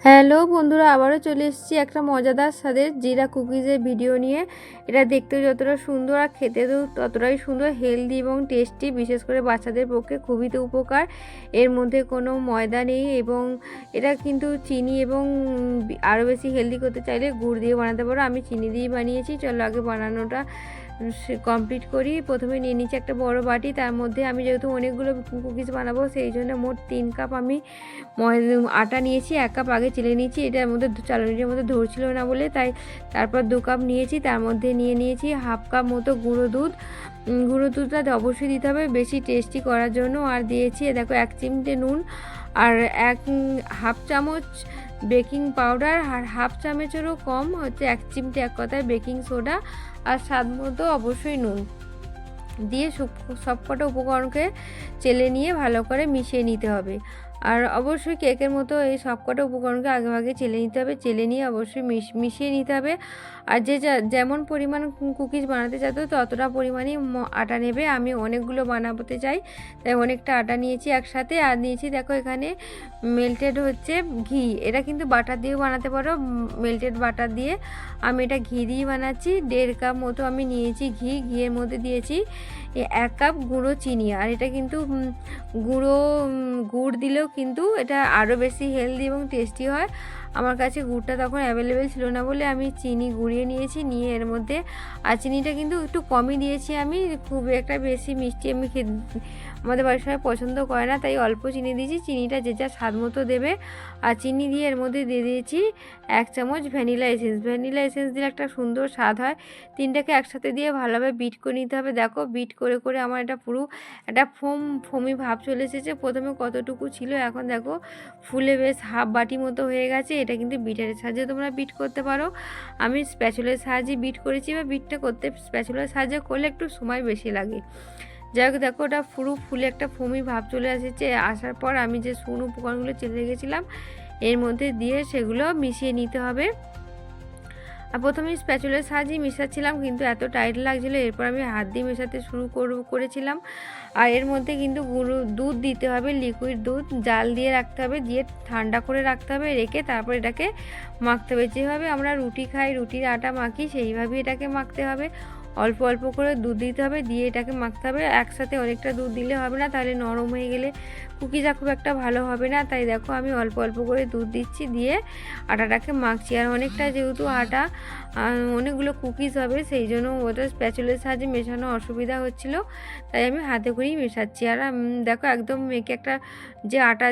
Hello বন্ধুরা, আবারও চলে এসেছি একটা মজাদার স্বাদের জিরা কুকিজের ভিডিও নিয়ে। এটা দেখতে যতটা সুন্দর আর খেতে ততটাই সুন্দর, হেলদি এবং টেস্টি। বিশেষ করে বাচ্চাদের পক্ষে খুবই তো উপকার। এর মধ্যে কোনো ময়দা নেই এবং এটা কিন্তু চিনি এবং আরও বেশি হেলদি করতে চাইলে গুড় দিয়ে বানাতে পারো। আমি চিনি দিয়েই বানিয়েছি। চলো আগে বানানোটা কমপ্লিট করি। প্রথমে নিয়ে নিচ্ছি একটা বড় বাটি। তার মধ্যে আমি যেহেতু অনেকগুলো কুকিজ বানাবো সেই জন্য মোট 3 কাপ আমি আটা নিয়েছি। 1 কাপ আগে চেলে নিয়েছি, এটার মধ্যে চালনিটার মধ্যে ধরছিল না বলে, তাই তারপর 2 কাপ নিয়েছি। তার মধ্যে নিয়ে নিয়েছি হাফ কাপ মতো গুঁড়ো দুধ। গুঁড়ো দুধটা অবশ্যই দিতে হবে বেশি টেস্টি করার জন্য। আর দিয়েছি দেখো 1 চিমটে নুন, আর হাফ চামচ বেকিং পাউডার, আর হাফ চামচেরও কম হচ্ছে 1 চিমটে, এক কথায় বেকিং সোডা, আর স্বাদ মতো অবশ্যই নুন দিয়ে সবকটা উপকরণকে চেলে নিয়ে ভালো করে মিশিয়ে নিতে হবে। আর অবশ্যই কেকের মতো এই সবকটা উপকরণকে আগে চেলে নিতে হবে। চেলে নিয়ে অবশ্যই মিশিয়ে নিতে হবে। আর যেমন পরিমাণ কুকিজ বানাতে চাইতো ততটা পরিমাণই আটা নেবে। আমি অনেকগুলো বানাতে চাই তাই অনেকটা আটা নিয়েছি একসাথে। আর নিয়েছি দেখো এখানে মেল্টেড হচ্ছে ঘি। এটা কিন্তু বাটার দিয়েও বানাতে পারো, মেল্টেড বাটার দিয়ে। আমি এটা ঘি দিয়ে বানাচ্ছি। 1.5 কাপ মতো আমি নিয়েছি ঘিয়ের মধ্যে দিয়েছি 1 কাপ গুঁড়ো চিনি। আর এটা কিন্তু গুড় দিলেও কিন্তু এটা আরও বেশি হেলদি এবং টেস্টি হয়। আমার কাছে গুড়টা তখন অ্যাভেলেবেল ছিল না বলে আমি চিনি গুঁড়িয়ে নিয়েছি, নিয়ে এর মধ্যে, আর চিনিটা কিন্তু একটু কমই দিয়েছি আমি, খুব একটা বেশি মিষ্টি আমি আমাদের বাড়ির সবাই পছন্দ করে না, তাই অল্প চিনি দিয়েছি। চিনিটা যে যা স্বাদ মতো দেবে। আর চিনি দিয়ে এর মধ্যে দিয়ে দিয়েছি 1 চামচ ভ্যানিলা এসেন্স দিলে একটা সুন্দর স্বাদ হয়। 3টাকে একসাথে দিয়ে ভালোভাবে বিট করে নিতে হবে। দেখো বিট করে করে আমার এটা পুরো একটা ফোমি ভাব চলে এসেছে। প্রথমে কতটুকু ছিল, এখন দেখো ফুলে বেশ হাফ বাটি মতো হয়ে গেছে। এটা কিন্তু বিটারের সাহায্যে তোমরা বিট করতে পারো। আমি স্প্যাচুলার সাহায্যে বিট করেছি, বা বিটটা করতে স্প্যাচুলার সাহায্যে করলে একটু সময় বেশি লাগে। যাই হোক দেখো ওটা পুরো ফুলে একটা ফোমি ভাব চলে এসেছে। আসার পর আমি যে শুকনো উপকরণগুলো চেলে রেখেছিলাম এর মধ্যে দিয়ে সেগুলো মিশিয়ে নিতে হবে। আর প্রথমে স্প্যাচুলার সাহায্যে মেশাচ্ছিলাম, কিন্তু এত টাইট লাগছিলো, এরপর আমি হাত দিয়ে মেশাতে শুরু করেছিলাম। আর এর মধ্যে কিন্তু দুধ দিতে হবে, লিকুইড দুধ জাল দিয়ে রাখতে হবে, দিয়ে ঠান্ডা করে রাখতে হবে, রেখে তারপর এটাকে মাখতে হবে। যেভাবে আমরা রুটি খাই, রুটির আটা মাখি, সেইভাবেই এটাকে মাখতে হবে। অল্প অল্প করে দুধ দিতে হবে, দিয়ে এটাকে মাখতে হবে। একসাথে অনেকটা দুধ দিলে হবে না, তাহলে নরম হয়ে গেলে কুকিজটা খুব একটা ভালো হবে না। তাই দেখো আমি অল্প অল্প করে দুধ দিচ্ছি, দিয়ে আটাটাকে মাখছি। আর অনেকটা যেহেতু আটা, অনেকগুলো কুকিজ হবে, সেই জন্য ওটা স্প্যাচুলার সাহায্যে মেশানো অসুবিধা হচ্ছিল, তাই আমি হাতে করেই মেশাচ্ছি। আর দেখো একদম মেখে একটা যে আটা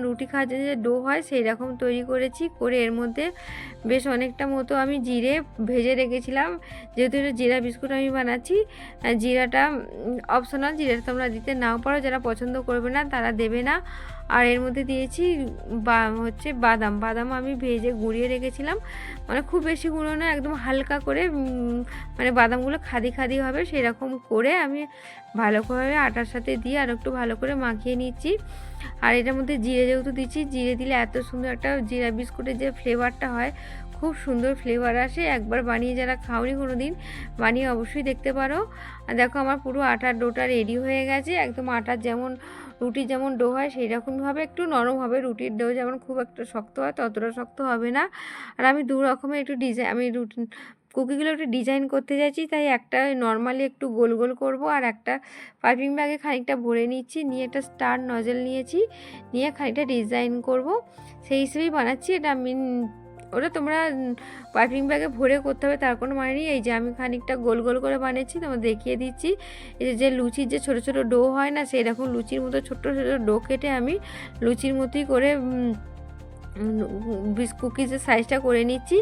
রুটি খাওয়ার জন্য যে ডো হয় সেই রকম তৈরি করেছি। করে এর মধ্যে বেশ অনেকটা মতো আমি জিরে ভেজে রেখেছিলাম। যেহেতু এটা জিরা বিস্কুট আমি বানাচ্ছি, জিরাটা অপশনাল, জিরাটা তোমরা দিতে নাও পারো, যারা পছন্দ করবে না তারা দেবে না। আর এর মধ্যে দিয়েছি বাদাম আমি ভেজে গুঁড়িয়ে রেখেছিলাম, মানে খুব বেশি গুঁড়ো না, একদম হালকা করে, মানে বাদামগুলো খাদি খাদি হবে সেরকম করে আমি ভালো করে আটার সাথে দিয়ে আর একটু ভালো করে মাখিয়ে নিচ্ছি। আর এটার মধ্যে জিরে যেহেতু দিচ্ছি, জিরে দিলে এত সুন্দর একটা জিরা বিস্কুটের যে ফ্লেভারটা হয়, খুব সুন্দর ফ্লেভার আসে। একবার বানিয়ে যারা খাওনি কোনো দিন, বানিয়ে অবশ্যই দেখতে পারো। আর দেখো আমার পুরো আটার ডোটা রেডি হয়ে গেছে। একদম আটার যেমন রুটির যেমন ডো হয় সেই রকমভাবে একটু নরম হবে। রুটির ডো যেমন খুব একটা শক্ত হয় ততটা শক্ত হবে না। আর আমি দু রকমের একটু আমি কুকিগুলো একটু ডিজাইন করতে চাইছি, তাই একটা নর্মালি একটু গোল গোল করবো, আর একটা পাইপিং ব্যাগে খানিকটা ভরে নিচ্ছি, নিয়ে একটা স্টার নজেল নিয়েছি, নিয়ে খানিকটা ডিজাইন করব, সেই হিসেবেই বানাচ্ছি। এটা আমি ওটা তোমরা পাইপিং ব্যাগে ভরে করতে হবে তার কোনো মানে নেই। এই যে আমি খানিকটা গোল গোল করে বানিয়েছি, তোমার দেখিয়ে দিচ্ছি। এই যে লুচির যে ছোটো ছোটো ডো হয় না, সেই রকম লুচির মতো ছোট্ট ছোটো ডো কেটে আমি লুচির মতোই করে কুকিজের সাইজটা করে নিচ্ছি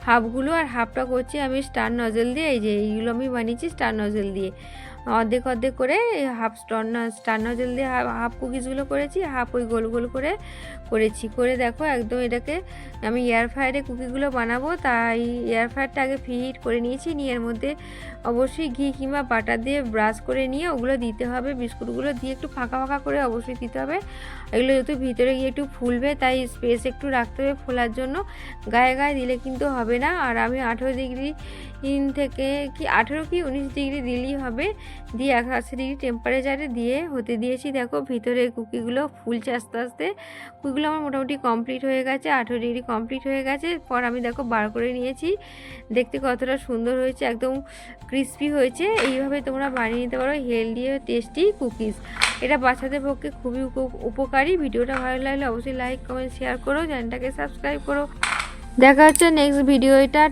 হাফগুলো, আর হাফটা করছি আমি স্টার নজেল দিয়ে। এই যে এইগুলো আমি বানিয়েছি স্টার নজেল দিয়ে, অর্ধেক অর্ধেক করে হাফ স্টার নজেল দিয়ে হাফ কুকিজগুলো করেছি, হাফ ওই গোল গোল করে করেছি। করে দেখো একদম এটাকে আমি এয়ার ফ্রায়ারে কুকিগুলো বানাবো, তাই এয়ার ফ্রায়ারটা আগে হিট করে নিয়েছি। নিয়ে এর মধ্যে অবশ্যই ঘি কিংবা বাটার দিয়ে ব্রাশ করে নিয়ে ওগুলো দিতে হবে। বিস্কুটগুলো দিয়ে একটু ফাঁকা ফাঁকা করে অবশ্যই দিতে হবে। এগুলো যেহেতু ভিতরে গিয়ে একটু ফুলবে, তাই স্পেস একটু রাখতে হবে ফোলার জন্য, গায়ে গায়ে দিলে কিন্তু হবে না। আর আমি 18 ডিগ্রি থেকে 18 কি 19 ডিগ্রি দিলেই হবে। দিয়ে 180 ডিগ্রি টেম্পারেচারে দিয়ে হতে দিয়েছি। দেখো ভিতরে কুকিগুলো ফুলছে আস্তে আস্তে। কুকিগুলো আমার মোটামুটি কমপ্লিট হয়ে গেছে, 18 ডিগ্রি কমপ্লিট হয়ে গেছে। পর আমি দেখো বার করে নিয়েছি, দেখতে কতটা সুন্দর হয়েছে, একদম ক্রিস্পি হয়েছে। এইভাবে তোমরা বানিয়ে নিতে পারো হেলদি ও টেস্টি কুকিজ। এটা বাচ্চাদের পক্ষে খুবই উপকারী। ভিডিওটা ভালো লাগলে অবশ্যই লাইক কমেন্ট শেয়ার করো, চ্যানেলটাকে সাবস্ক্রাইব করো। দেখা হচ্ছে নেক্সট ভিডিও। এটা